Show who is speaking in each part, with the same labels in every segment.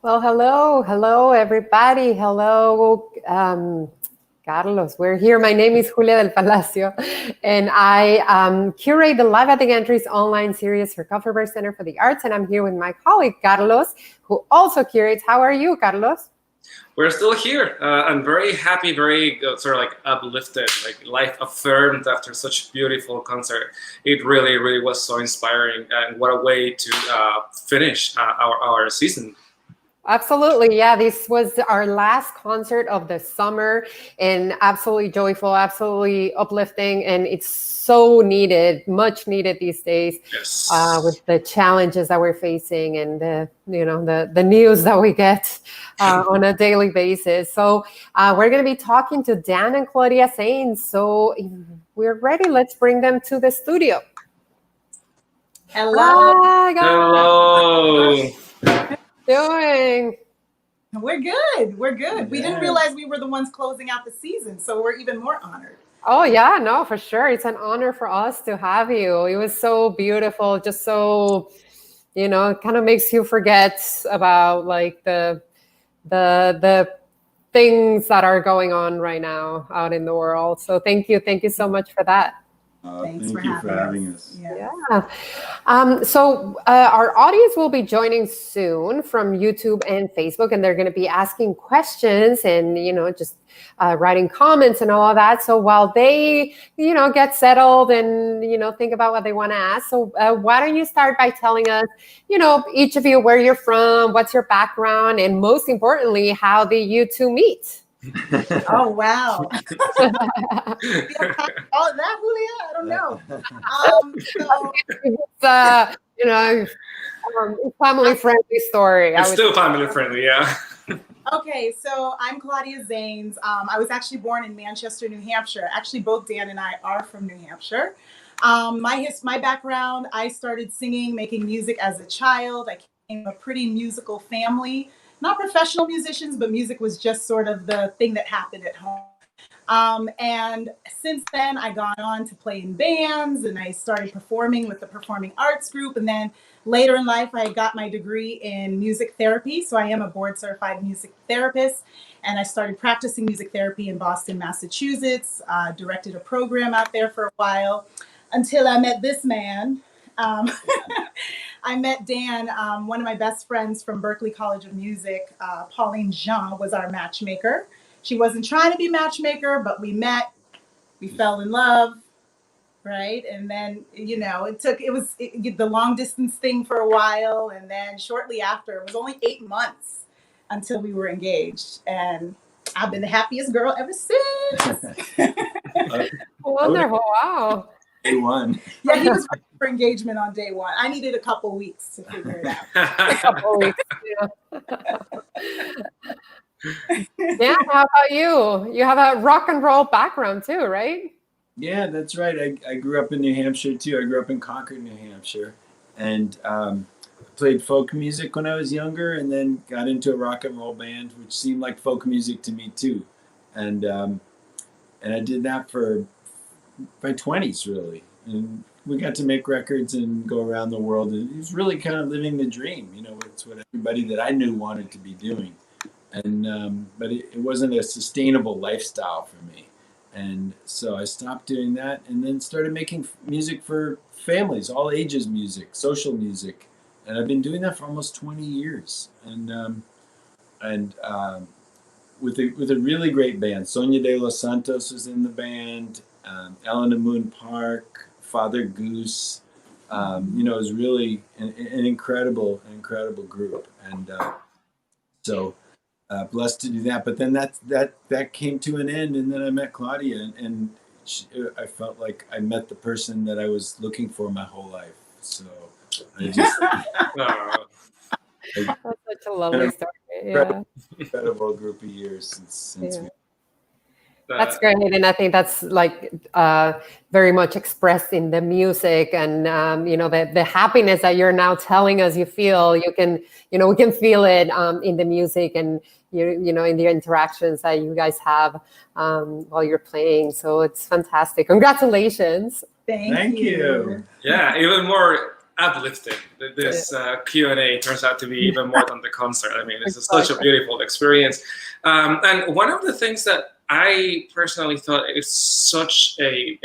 Speaker 1: Well, hello, everybody. Hello, Carlos. We're here. My name is Julia del Palacio, and I curate the Live at the Gantry's online series for Kufferberg Center for the Arts, and I'm here with my colleague, Carlos, who also curates. How are you, Carlos?
Speaker 2: We're still here. I'm very happy, very sort of like uplifted, like life affirmed after such a beautiful concert. It really, really was so inspiring, and what a way to finish our season.
Speaker 1: Absolutely. Yeah, this was our last concert of the summer and absolutely joyful, absolutely uplifting. And it's so needed, much needed these days.
Speaker 2: Yes.
Speaker 1: With the challenges that we're facing and the news that we get on a daily basis. So we're going to be talking to Dan and Claudia Zanes. So if we're ready, let's bring them to the studio.
Speaker 3: Hello.
Speaker 1: Hi, guys.
Speaker 2: Hello.
Speaker 1: Doing?
Speaker 3: We're good.
Speaker 4: Yeah.
Speaker 3: We didn't realize we were the ones closing out the season, so we're even more honored.
Speaker 1: Oh, yeah, no, for sure. It's an honor for us to have you. It was so beautiful, just so, it kind of makes you forget about like the things that are going on right now out in the world. So thank you so much for that.
Speaker 3: Thanks
Speaker 4: Thank
Speaker 3: for
Speaker 4: you for having us.
Speaker 3: Yeah.
Speaker 1: So our audience will be joining soon from YouTube and Facebook, and they're going to be asking questions and, just writing comments and all of that. So while they, get settled and, think about what they want to ask. So why don't you start by telling us, each of you, where you're from, what's your background, and most importantly, how did you two meet?
Speaker 3: Oh, wow. All of that, Julia? I don't know.
Speaker 1: It's family-friendly story.
Speaker 2: It's still family-friendly, yeah.
Speaker 3: Okay, so I'm Claudia Zanes. I was actually born in Manchester, New Hampshire. Actually, both Dan and I are from New Hampshire. My background, I started singing, making music as a child. I came from a pretty musical family. Not professional musicians, but music was just sort of the thing that happened at home. And since then, I got on to play in bands, and I started performing with the Performing Arts Group. And then later in life, I got my degree in music therapy. So I am a board-certified music therapist. And I started practicing music therapy in Boston, Massachusetts, directed a program out there for a while until I met this man. I met Dan, one of my best friends from Berklee College of Music, Pauline Jean, was our matchmaker. She wasn't trying to be matchmaker, but we met, we fell in love, right? And then, it was the long distance thing for a while. And then shortly after, it was only 8 months until we were engaged. And I've been the happiest girl ever since.
Speaker 1: Wonderful. Wow.
Speaker 4: Day one.
Speaker 3: Yeah, he was ready for engagement on day one. I needed a couple weeks to figure it out.
Speaker 1: A couple weeks. Yeah. How about you? You have a rock and roll background too, right?
Speaker 4: Yeah, that's right. I grew up in New Hampshire too. I grew up in Concord, New Hampshire, and played folk music when I was younger, and then got into a rock and roll band, which seemed like folk music to me too, and I did that for my 20s really, and we got to make records and go around the world. It was really kind of living the dream, it's what everybody that I knew wanted to be doing, and but it wasn't a sustainable lifestyle for me, and so I stopped doing that and then started making music for families, all ages music, social music, and I've been doing that for almost 20 years, and with a really great band. Sonia de los Santos was in the band. Eleanor Moon Park, Father Goose, it was really an incredible group, and so blessed to do that. But then that came to an end, and then I met Claudia, and I felt like I met the person that I was looking for my whole life. So I just
Speaker 1: That's such a lovely story. Yeah.
Speaker 4: incredible group of years since we.
Speaker 1: That's great, and I think that's like very much expressed in the music, and the happiness that you're now telling us you feel. You can, we can feel it in the music, and in the interactions that you guys have while you're playing. So it's fantastic. Congratulations!
Speaker 3: Thank you.
Speaker 2: Yeah, even more uplifting. This Q&A turns out to be even more than the concert. I mean, it's such a beautiful experience. And one of the things that I personally thought is such a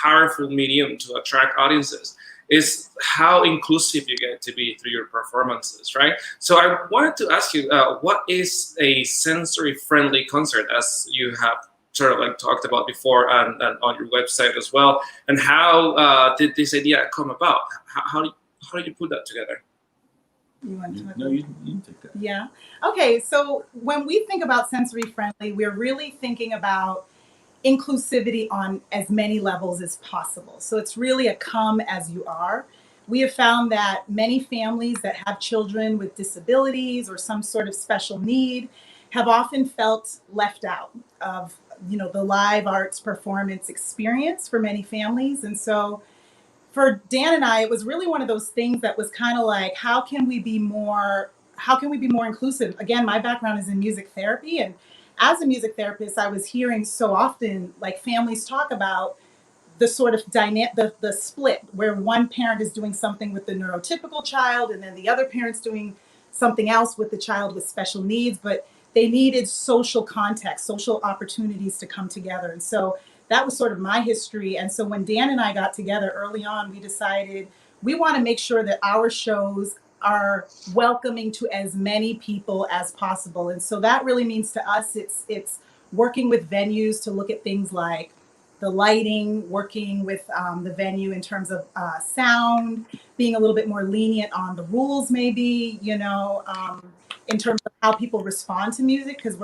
Speaker 2: powerful medium to attract audiences is how inclusive you get to be through your performances, right? So I wanted to ask you, what is a sensory-friendly concert, as you have sort of like talked about before and on your website as well, and how did this idea come about? How did you put that together?
Speaker 3: You want to talk
Speaker 4: No, you take that.
Speaker 3: Yeah. Okay. So when we think about sensory friendly, we're really thinking about inclusivity on as many levels as possible. So it's really a come as you are. We have found that many families that have children with disabilities or some sort of special need have often felt left out of, the live arts performance experience for many families. And so for Dan and I, it was really one of those things that was kind of like, how can we be more inclusive? Again, my background is in music therapy, and as a music therapist, I was hearing so often like families talk about the sort of the split where one parent is doing something with the neurotypical child and then the other parent's doing something else with the child with special needs, but they needed social context, social opportunities to come together. And so that was sort of my history. And so when Dan and I got together early on, we decided we want to make sure that our shows are welcoming to as many people as possible. And so that really means to us, it's working with venues to look at things like the lighting, working with the venue in terms of sound, being a little bit more lenient on the rules, maybe, in terms of how people respond to music, because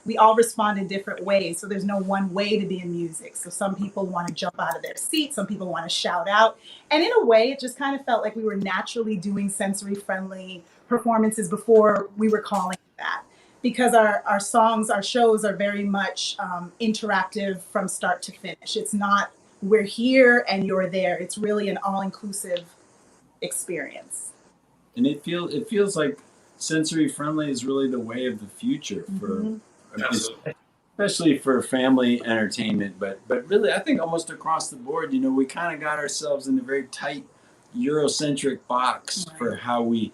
Speaker 3: we all respond in different ways. So there's no one way to be in music. So some people want to jump out of their seat. Some people want to shout out. And in a way, it just kind of felt like we were naturally doing sensory friendly performances before we were calling it that. Because our songs, our shows are very much interactive from start to finish. It's not we're here and you're there. It's really an all-inclusive experience.
Speaker 4: And it feels like sensory friendly is really the way of the future for especially for family entertainment, but really I think almost across the board, we kind of got ourselves in a very tight Eurocentric box for how we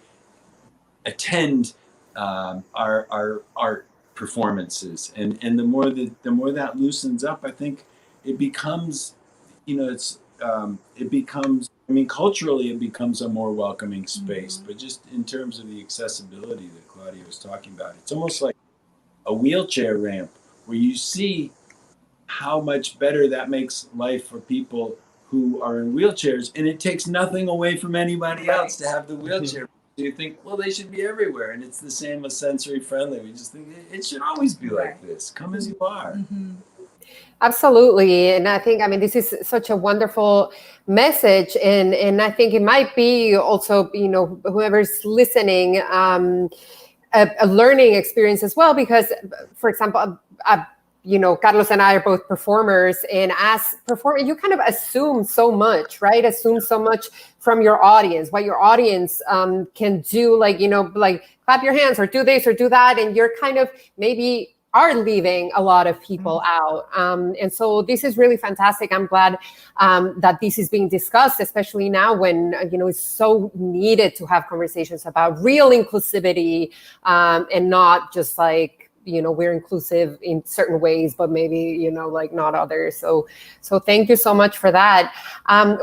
Speaker 4: attend our art performances, and the more that loosens up, I think it becomes, culturally it becomes a more welcoming space. But just in terms of the accessibility that Claudia was talking about, it's almost like a wheelchair ramp where you see how much better that makes life for people who are in wheelchairs, and it takes nothing away from anybody else to have the wheelchair. You think, well, they should be everywhere, and it's the same with sensory friendly. We just think it should always be like this. Come as you are.
Speaker 1: Absolutely. And I think, this is such a wonderful message. And I think it might be also, whoever's listening, a learning experience as well, because, for example, Carlos and I are both performers, and as performers, you kind of assume so much, right? Assume so much from your audience, what your audience can do, like clap your hands or do this or do that. And you're kind of maybe are leaving a lot of people out. And so this is really fantastic. I'm glad that this is being discussed, especially now when, it's so needed to have conversations about real inclusivity and not just like, we're inclusive in certain ways, but maybe, not others. So thank you so much for that.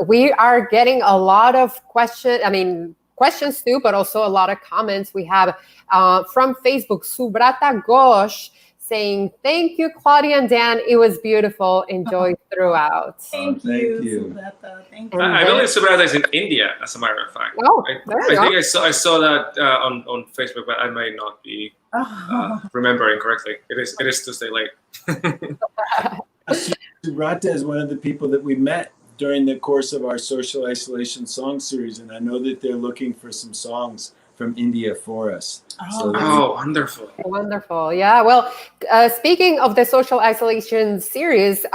Speaker 1: We are getting a lot of questions too, but also a lot of comments. We have from Facebook, Subrata Ghosh saying, thank you, Claudia and Dan. It was beautiful. Enjoy throughout.
Speaker 3: Thank you, Subrata. Thank you.
Speaker 2: I believe Subrata is in India, as a matter of fact.
Speaker 1: Oh,
Speaker 2: I think I saw that on Facebook, but I might not be remembering correctly. It is to stay late.
Speaker 4: Subrata is one of the people that we met during the course of our Social Isolation song series, and I know that they're looking for some songs from India for us.
Speaker 2: Wonderful.
Speaker 1: Wonderful. Yeah. Well, speaking of the Social Isolation series,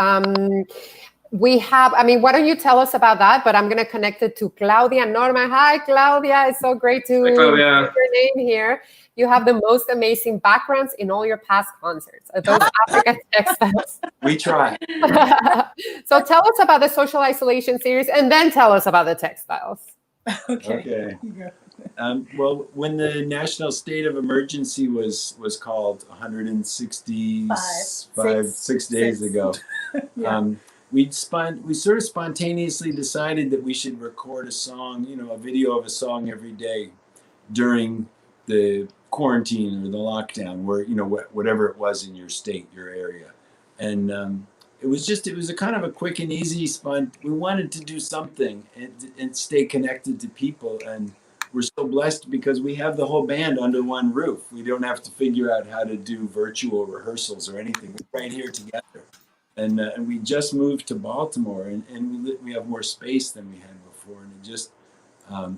Speaker 1: we have, why don't you tell us about that? But I'm going to connect it to Claudia Norma. Hi, Claudia. It's so great to hear your name here. You have the most amazing backgrounds in all your past concerts. Those African textiles.
Speaker 4: We try.
Speaker 1: So tell us about the Social Isolation series, and then tell us about the textiles.
Speaker 4: Okay.
Speaker 3: You go.
Speaker 4: Well, when the national state of emergency was called 165 days ago,
Speaker 3: Yeah.
Speaker 4: we sort of spontaneously decided that we should record a song, a video of a song every day during the quarantine or the lockdown, where whatever it was in your state, your area, and it was a kind of a quick and easy we wanted to do something and stay connected to people, and we're so blessed because we have the whole band under one roof. We don't have to figure out how to do virtual rehearsals or anything. We're right here together, and we just moved to Baltimore, and we have more space than we had before, and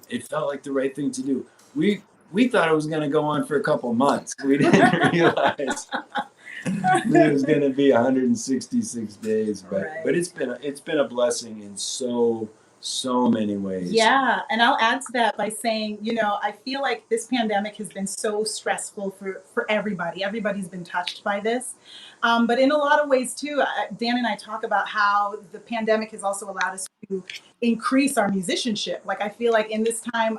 Speaker 4: it felt like the right thing to do. We thought it was going to go on for a couple months. We didn't realize it was going to be 166 days, but
Speaker 3: Right.
Speaker 4: but it's been a blessing in so many ways.
Speaker 3: Yeah, and I'll add to that by saying, I feel like this pandemic has been so stressful for everybody. Everybody's been touched by this. But in a lot of ways too, Dan and I talk about how the pandemic has also allowed us to increase our musicianship. Like I feel like in this time,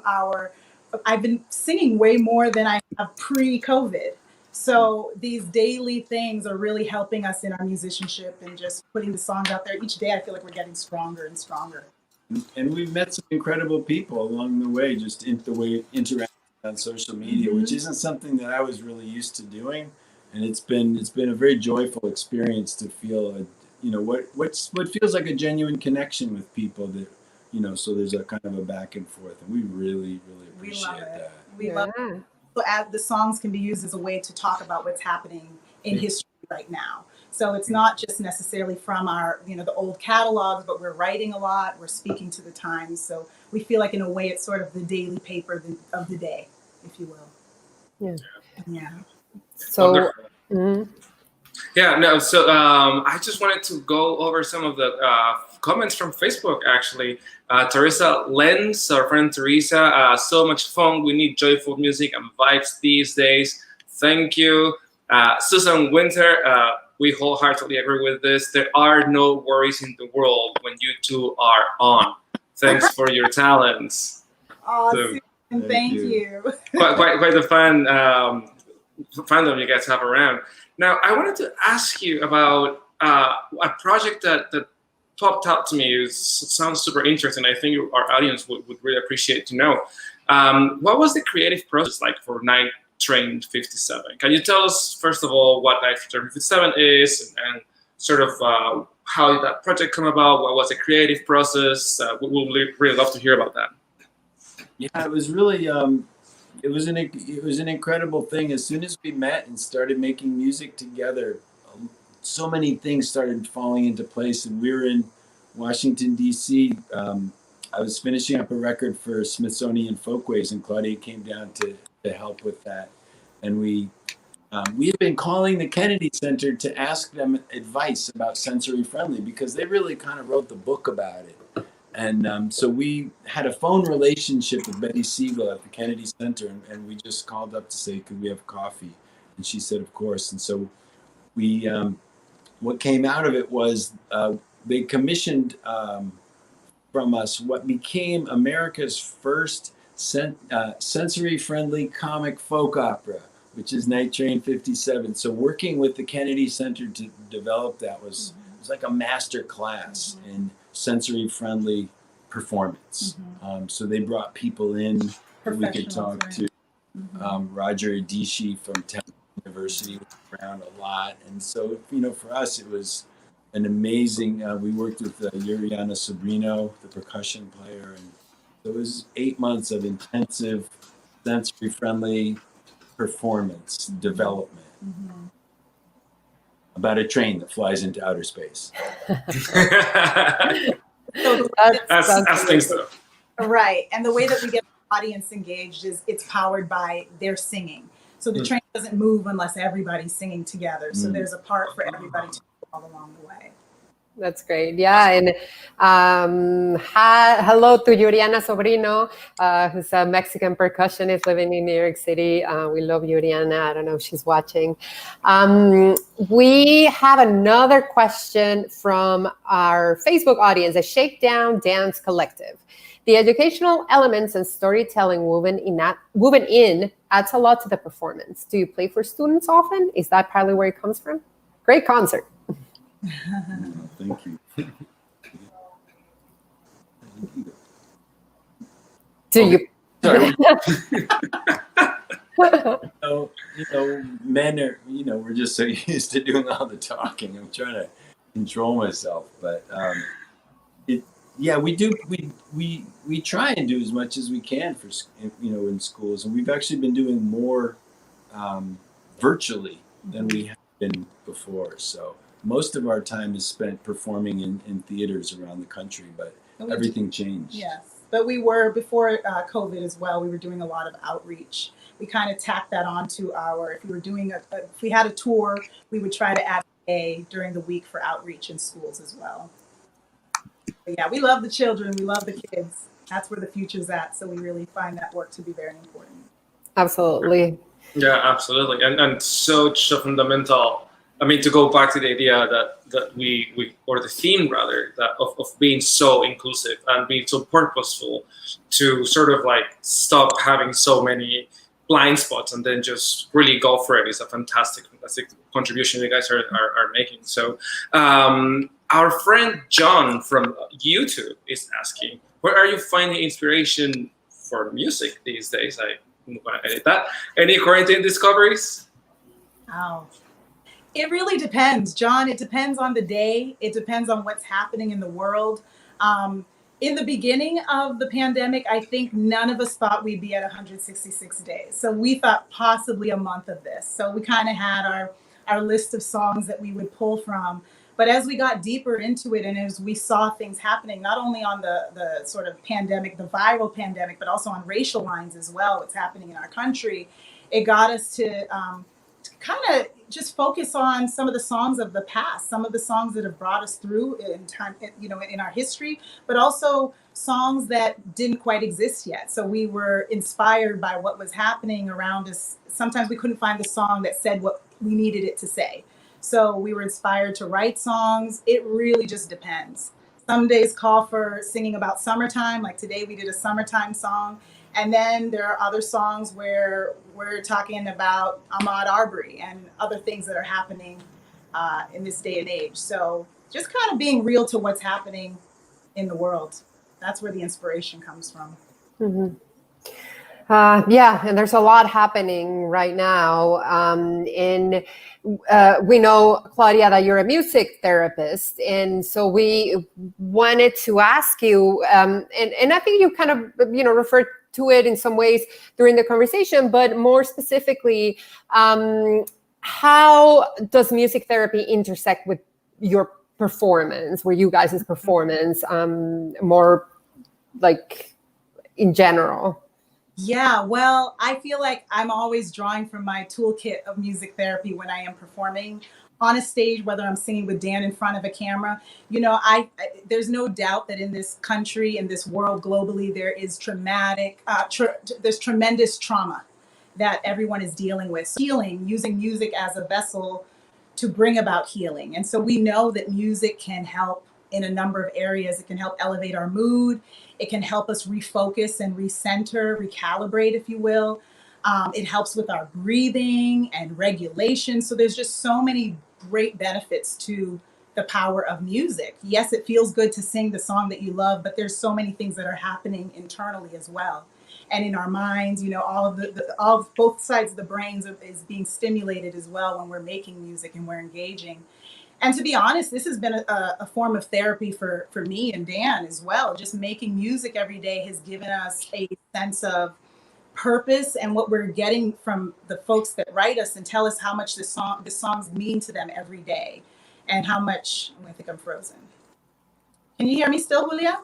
Speaker 3: I've been singing way more than I have pre-COVID. So these daily things are really helping us in our musicianship and just putting the songs out there. Each day, I feel like we're getting stronger and stronger.
Speaker 4: And we've met some incredible people along the way, just in the way interacting on social media, which isn't something that I was really used to doing. And it's been a very joyful experience to feel what feels like a genuine connection with people that so there's a kind of a back and forth, and we really appreciate that.
Speaker 3: We love it. So the songs can be used as a way to talk about what's happening in history right now. So it's not just necessarily from our, the old catalogs, but we're writing a lot, we're speaking to the times. So we feel like in a way it's sort of the daily paper of the day, if you will. Yeah.
Speaker 1: So,
Speaker 2: Yeah, no, so I just wanted to go over some of the comments from Facebook, actually. Teresa Lenz, our friend Teresa, so much fun. We need joyful music and vibes these days. Thank you. Susan Winter, we wholeheartedly agree with this. There are no worries in the world when you two are on. Thanks for your talents.
Speaker 3: Awesome. Thank you.
Speaker 2: Quite the fandom you guys have around. Now, I wanted to ask you about a project that popped out to me. It sounds super interesting. I think our audience would really appreciate to know. What was the creative process like for Night Train 57? Can you tell us, first of all, what Night Train 57 is and sort of how did that project come about? What was the creative process? We would really love to hear about that.
Speaker 4: Yeah, it was really it was an incredible thing. As soon as we met and started making music together, so many things started falling into place. And we were in Washington, D.C. I was finishing up a record for Smithsonian Folkways, and Claudia came down to help with that. And we had been calling the Kennedy Center to ask them advice about sensory friendly, because they really kind of wrote the book about it. And so we had a phone relationship with Betty Siegel at the Kennedy Center, and we just called up to say, could we have coffee? And she said, of course. And so we, what came out of it was they commissioned from us what became America's first sensory-friendly comic folk opera, which is Night Train 57. So working with the Kennedy Center to develop that was like a master class in sensory-friendly performance. So they brought people in that we could talk to. Roger Adichie from Temple University was around a lot. And so, for us, it was an amazing, we worked with Yuriana Sobrino, the percussion player, and it was 8 months of intensive sensory-friendly performance development about a train that flies into outer space.
Speaker 2: That's things though.
Speaker 3: Right. And the way that we get the audience engaged is it's powered by their singing. So the train doesn't move unless everybody's singing together. So there's a part for everybody to do all along the way.
Speaker 1: That's great. Yeah. And hello to Yuriana Sobrino, who's a Mexican percussionist living in New York City. We love Yuriana. I don't know if she's watching. We have another question from our Facebook audience, a Shakedown Dance Collective. The educational elements and storytelling woven in adds a lot to the performance. Do you play for students often? Is that probably where it comes from? Great concert.
Speaker 4: Thank you.
Speaker 1: Do you?
Speaker 2: Sorry.
Speaker 4: Men are, we're just so used to doing all the talking. I'm trying to control myself, but we do. We try and do as much as we can for in schools, and we've actually been doing more virtually than we have been before. So most of our time is spent performing in theaters around the country, but everything changed.
Speaker 3: Yes, but we were, before COVID as well, we were doing a lot of outreach. We kind of tacked that onto if we had a tour, we would try to add a day during the week for outreach in schools as well. But yeah, we love the children, we love the kids. That's where the future's at. So we really find that work to be very important.
Speaker 1: Absolutely.
Speaker 2: Yeah, absolutely. And such a fundamental, I mean, to go back to the idea that we or the theme rather, that of being so inclusive and being so purposeful to sort of like stop having so many blind spots and then just really go for it is a fantastic contribution you guys are making. So our friend John from YouTube is asking, where are you finding inspiration for music these days? I'm going to edit that. Any quarantine discoveries?
Speaker 3: Wow. It really depends, John. It depends on the day. It depends on what's happening in the world. In the beginning of the pandemic, I think none of us thought we'd be at 166 days. So we thought possibly a month of this. So we kind of had our list of songs that we would pull from. But as we got deeper into it and as we saw things happening, not only on the sort of pandemic, the viral pandemic, but also on racial lines as well, what's happening in our country, it got us to kind of just focus on some of the songs of the past, some of the songs that have brought us through in time, in our history, but also songs that didn't quite exist yet. So we were inspired by what was happening around us. Sometimes we couldn't find the song that said what we needed it to say. So we were inspired to write songs. It really just depends. Some days call for singing about summertime. Like today we did a summertime song. And then there are other songs where we're talking about Ahmaud Arbery and other things that are happening in this day and age. So just kind of being real to what's happening in the world. That's where the inspiration comes from.
Speaker 1: Mm-hmm. Yeah, and there's a lot happening right now. We know, Claudia, that you're a music therapist. And so we wanted to ask you, and I think you kind of, referred to it in some ways during the conversation, but more specifically, how does music therapy intersect with your performance, with you guys' performance, more like in general?
Speaker 3: Yeah, well, I feel like I'm always drawing from my toolkit of music therapy when I am performing on a stage, whether I'm singing with Dan in front of a camera. There's no doubt that in this country, in this world globally, there is there's tremendous trauma that everyone is dealing with. So healing, using music as a vessel to bring about healing. And so we know that music can help in a number of areas. It can help elevate our mood. It can help us refocus and recenter, recalibrate, if you will. It helps with our breathing and regulation. So there's just so many great benefits to the power of music. Yes, it feels good to sing the song that you love, but there's so many things that are happening internally as well. And in our minds, all of both sides of the brains is being stimulated as well when we're making music and we're engaging. And to be honest, this has been a form of therapy for me and Dan as well. Just making music every day has given us a sense of purpose and what we're getting from the folks that write us and tell us how much the songs mean to them every day and how much. I think I'm frozen. Can you hear me still, Julia?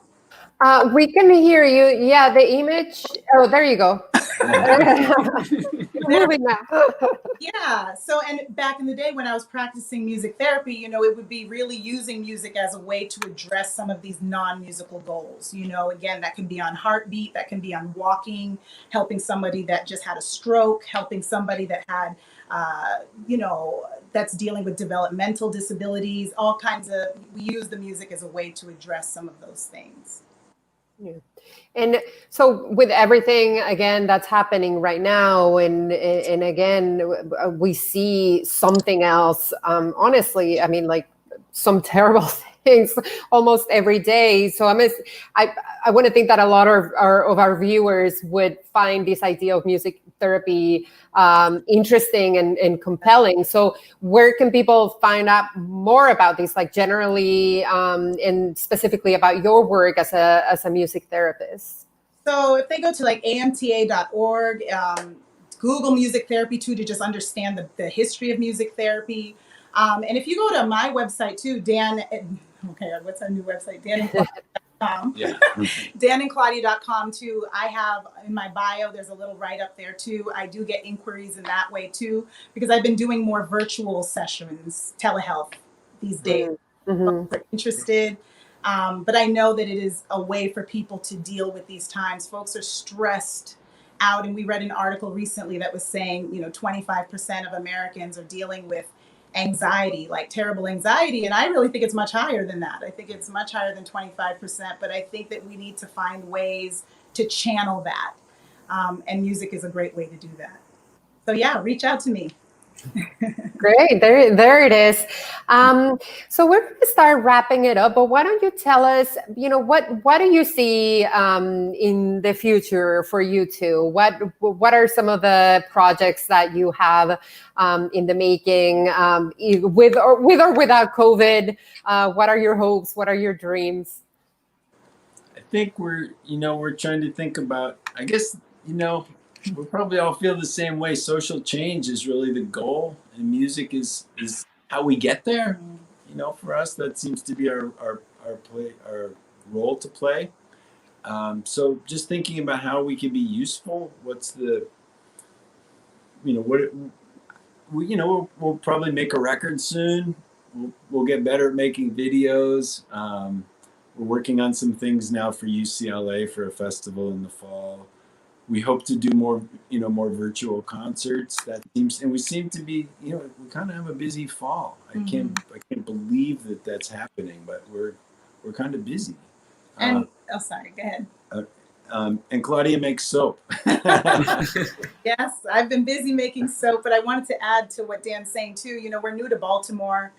Speaker 1: We can hear you. Yeah, the image. Oh, there you go. Moving now.
Speaker 3: Yeah. So, and back in the day when I was practicing music therapy, it would be really using music as a way to address some of these non-musical goals. Again, that can be on heartbeat, that can be on walking, helping somebody that just had a stroke, helping somebody that had, that's dealing with developmental disabilities, all kinds of, we use the music as a way to address some of those things.
Speaker 1: Yeah. And so with everything, again, that's happening right now, and again, we see something else, honestly, I mean, like some terrible things almost every day. So I want to think that a lot of our viewers would find this idea of music therapy interesting and compelling. So where can people find out more about this, like generally and specifically about your work as a music therapist?
Speaker 3: So if they go to like amta.org, Google music therapy too, to just understand the history of music therapy. And if you go to my website too, what's our new website? DanandClaudia.com.
Speaker 4: Yeah.
Speaker 3: DanandClaudia.com too. I have in my bio, there's a little write up there too. I do get inquiries in that way too, because I've been doing more virtual sessions, telehealth these days.
Speaker 1: Mm-hmm.
Speaker 3: If they're interested. But I know that it is a way for people to deal with these times. Folks are stressed out. And we read an article recently that was saying, 25% of Americans are dealing with anxiety, like terrible anxiety. And I really think it's much higher than that. I think it's much higher than 25%. But I think that we need to find ways to channel that. And music is a great way to do that. So yeah, reach out to me.
Speaker 1: Great, there it is. So we're going to start wrapping it up, but why don't you tell us, what do you see in the future for you two? What are some of the projects that you have in the making, with or without COVID? What are your hopes? What are your dreams?
Speaker 4: I think we're trying to think about, I guess, we probably all feel the same way. Social change is really the goal, and music is how we get there. For us, that seems to be our role to play. So just thinking about how we can be useful. What's the, we'll probably make a record soon. We'll get better at making videos. We're working on some things now for UCLA for a festival in the fall. We hope to do more virtual concerts. And we seem to be, we kind of have a busy fall. I can't believe that that's happening, but we're kind of busy.
Speaker 3: And sorry, go ahead.
Speaker 4: And Claudia makes soap.
Speaker 3: Yes, I've been busy making soap, but I wanted to add to what Dan's saying too. We're new to Baltimore,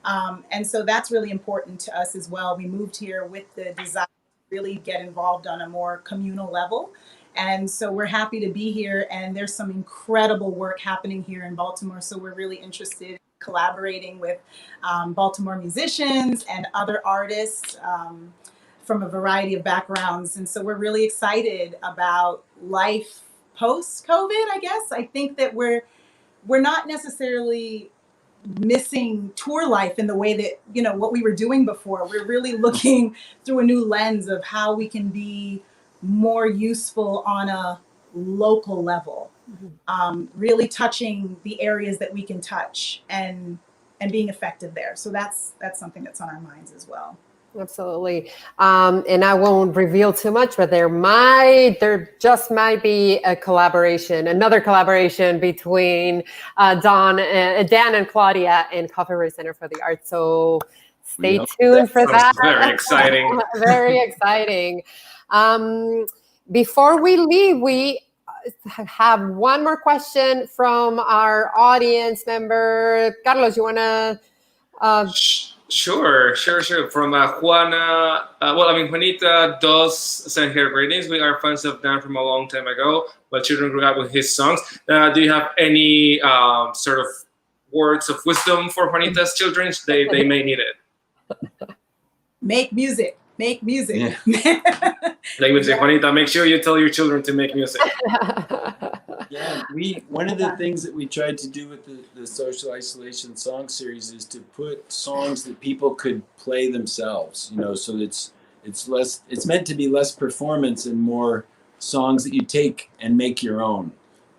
Speaker 3: and so that's really important to us as well. We moved here with the desire to really get involved on a more communal level. And so we're happy to be here, and there's some incredible work happening here in Baltimore. So we're really interested in collaborating with Baltimore musicians and other artists from a variety of backgrounds. And so we're really excited about life post-COVID, I guess. I think that we're not necessarily missing tour life in the way that, what we were doing before. We're really looking through a new lens of how we can be more useful on a local level, really touching the areas that we can touch and being effective there. So that's something that's on our minds as well.
Speaker 1: Absolutely. And I won't reveal too much, but there just might be another collaboration between Dan and Claudia and Coffee Rose Center for the Arts. So stay tuned for that.
Speaker 2: Very exciting.
Speaker 1: Very exciting. Before we leave, we have one more question from our audience member. Carlos, you want to?
Speaker 2: Sure. From Juana. Juanita does send her greetings. We are fans of Dan from a long time ago, but children grew up with his songs. Do you have any sort of words of wisdom for Juanita's children? They may need it.
Speaker 3: Make music. Make music.
Speaker 2: Yeah. Like we say, Juanita, make sure you tell your children to make music.
Speaker 4: Yeah, one of the things that we tried to do with the Social Isolation Song Series is to put songs that people could play themselves, so it's meant to be less performance and more songs that you take and make your own.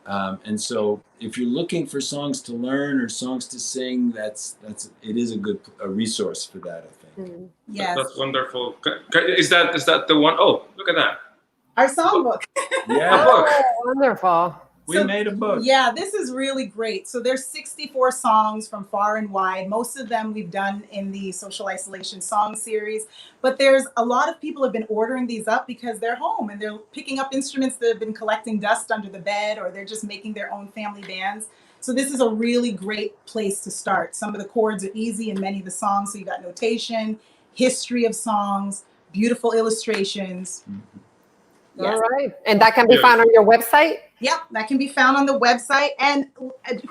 Speaker 4: And so if you're looking for songs to learn or songs to sing, it is a resource for that, I think.
Speaker 3: Yes.
Speaker 2: That's wonderful. Is that the one? Oh, look at that.
Speaker 3: Our songbook.
Speaker 4: Yeah.
Speaker 2: A book.
Speaker 1: Oh, wonderful.
Speaker 4: We made a book.
Speaker 3: Yeah, this is really great. So there's 64 songs from far and wide. Most of them we've done in the Social Isolation Song Series. But there's a lot of people have been ordering these up because they're home and they're picking up instruments that have been collecting dust under the bed, or they're just making their own family bands. So this is a really great place to start. Some of the chords are easy in many of the songs. So you got notation, history of songs, beautiful illustrations.
Speaker 1: Yes. All right. And that can be found on your website?
Speaker 3: Yep, that can be found on the website. And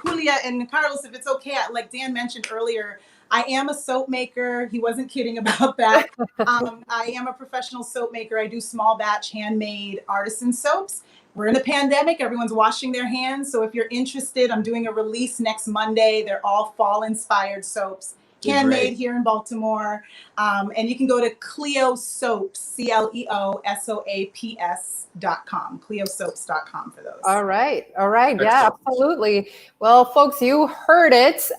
Speaker 3: Julia and Carlos, if it's okay, like Dan mentioned earlier, I am a soap maker. He wasn't kidding about that. I am a professional soap maker. I do small batch handmade artisan soaps. We're in a pandemic. Everyone's washing their hands. So if you're interested, I'm doing a release next Monday. They're all fall inspired soaps. Handmade here in Baltimore. And you can go to Cleo Soaps, CleoSoaps.com, CleoSoaps.com for those.
Speaker 1: All right. Yeah, absolutely. Well, folks, you heard it.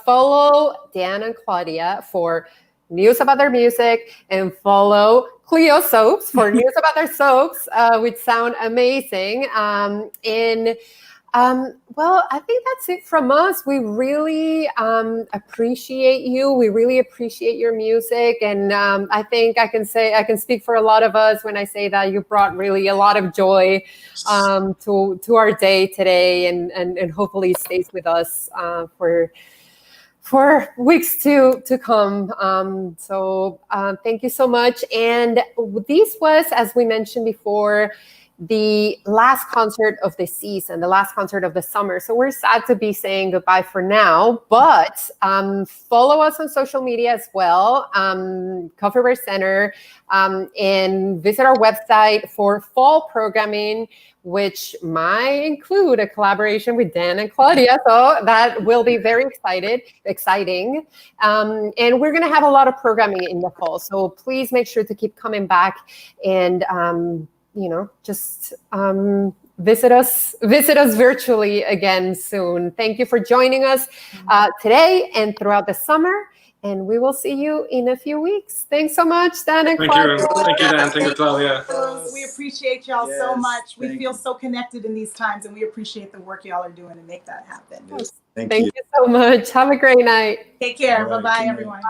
Speaker 1: Follow Dan and Claudia for news about their music, and follow Cleo Soaps for news about their soaps, which sound amazing. Well, I think that's it from us. We really appreciate you. We really appreciate your music. And I think I can speak for a lot of us when I say that you brought really a lot of joy to our day today, and hopefully stays with us for weeks to come. So thank you so much. And this was, as we mentioned before, the last concert of the season, the last concert of the summer. So we're sad to be saying goodbye for now, but follow us on social media as well, Coffee Bear Center, and visit our website for fall programming, which might include a collaboration with Dan and Claudia. So that will be very exciting. And we're gonna have a lot of programming in the fall. So please make sure to keep coming back and, just visit us virtually again soon. Thank you for joining us today and throughout the summer. And we will see you in a few weeks. Thanks so much, Dan and Claudia.
Speaker 2: Thank you, Dan. Thank you, Claudia.
Speaker 3: We appreciate y'all so much. We feel so connected in these times, and we appreciate the work y'all are doing to make that happen.
Speaker 4: Yes.
Speaker 1: Thank you so much. Have a great night.
Speaker 3: Take care.
Speaker 4: All right,
Speaker 3: Bye-bye,
Speaker 4: good night.
Speaker 3: everyone.
Speaker 1: Bye.